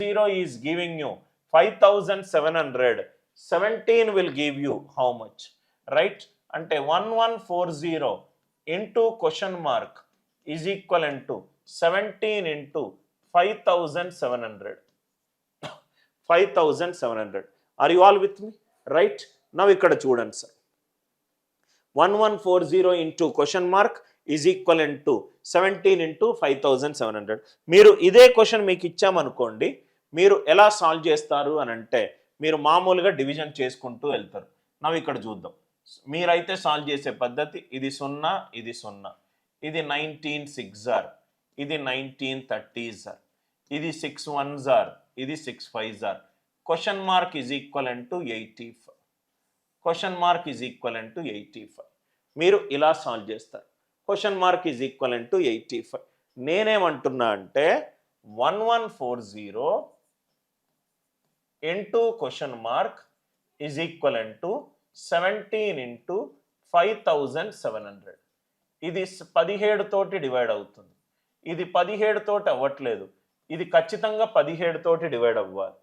0 is giving you 5700. 17 will give you how much? Right? Ante 1140 into question mark is equivalent to 17 into 5700. 5700. Are you all with me? Right? Now ikkada chudandi sir. 1140 into question mark is equivalent to 17 into 5700. మీరు ఇదే question మీకు ఇచ్చామనుకోండి, మీరు ఎలా solve చేస్తారు అని అంటే మీరు మామూలుగా డివిజన్ చేసుకుంటూ వెళ్తారు. నవ్వు ఇక్కడ చూద్దాం. మీరైతే సాల్వ్ చేసే పద్ధతి ఇది 0, ఇది 0, ఇది 19 6 జార్, ఇది 19 30 జార్, ఇది 6 1 జార్, ఇది 6 5 jar. Question mark is equivalent to 85. Question mark is equivalent to 85. మీరు ఇలా సాల్వ్ చేస్తారు. Question mark is equivalent to 85. నేనేమంటున్నా అంటే 1140 into question mark is equivalent to 17 into 5700. ఇది 17 తోటి డివైడ్ అవుతుంది. ఇది 17 తోటి అవ్వట్లేదు. ఇది ఖచ్చితంగా 17 తోటి డివైడ్ అవ్వాలి.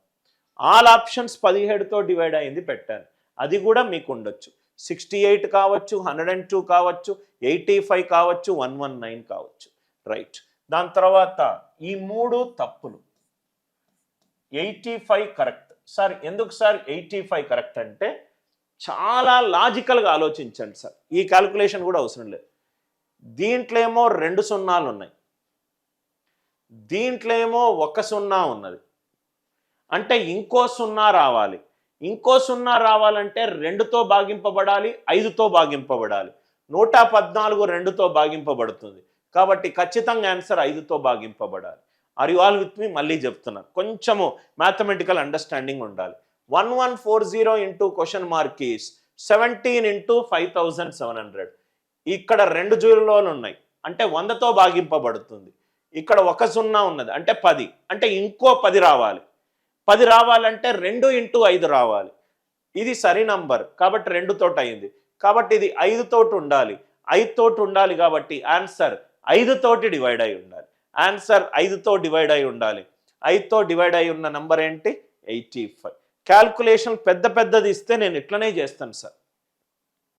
ఆల్ ఆప్షన్స్ 17 తో డివైడ్ అయింది పెట్టాను. అది కూడా మీకు ఉండొచ్చు. 68 కావచ్చు, 102 కావచ్చు, 85 కావచ్చు, 119 కావచ్చు. రైట్. దాని తర్వాత ఈ 3 తప్పులు. 85 కరెక్ట్. సార్ ఎందుకు సార్ 85 కరెక్ట్ అంటే చాలా లాజికల్గా ఆలోచించండి సార్. ఈ క్యాలిక్యులేషన్ కూడా అవసరం లేదు. దీంట్లో ఏమో 2 సున్నాలు ఉన్నాయి, దీంట్లో ఏమో 1 సున్నా ఉన్నది. అంటే ఇంకో 0 రావాలి. ఇంకో 0 రావాలంటే 2తో భాగింపబడాలి, 5తో భాగింపబడాలి. 114 2తో భాగింపబడుతుంది. కాబట్టి ఖచ్చితంగా ఆన్సర్ 5తో భాగింపబడాలి. Are you all with me? మళ్ళీ చెప్తున్నా, కొంచెము మ్యాథమెటికల్ అండర్స్టాండింగ్ ఉండాలి. 1140 into question mark is 17 into 5700. ఇక్కడ 2 జీరోలు ఉన్నాయి అంటే 100తో భాగింపబడుతుంది. ఇక్కడ 1 0 ఉన్నది అంటే 10. అంటే ఇంకో 10 రావాలి. 10 రావాలంటే 2 ఇంటూ 5 రావాలి. ఇది సరి నంబర్ కాబట్టి 2 తోటి అయింది. కాబట్టి ఇది 5 తోటి ఉండాలి. 5 తోటి ఉండాలి కాబట్టి ఆన్సర్ 5 తోటి డివైడ్ అయి ఉండాలి. ఆన్సర్ 5తో డివైడ్ అయి ఉండాలి. 5తో డివైడ్ అయి ఉన్న నంబర్ ఏంటి? 85. క్యాల్కులేషన్ పెద్దది ఇస్తే నేను ఇట్లనే చేస్తాను సార్.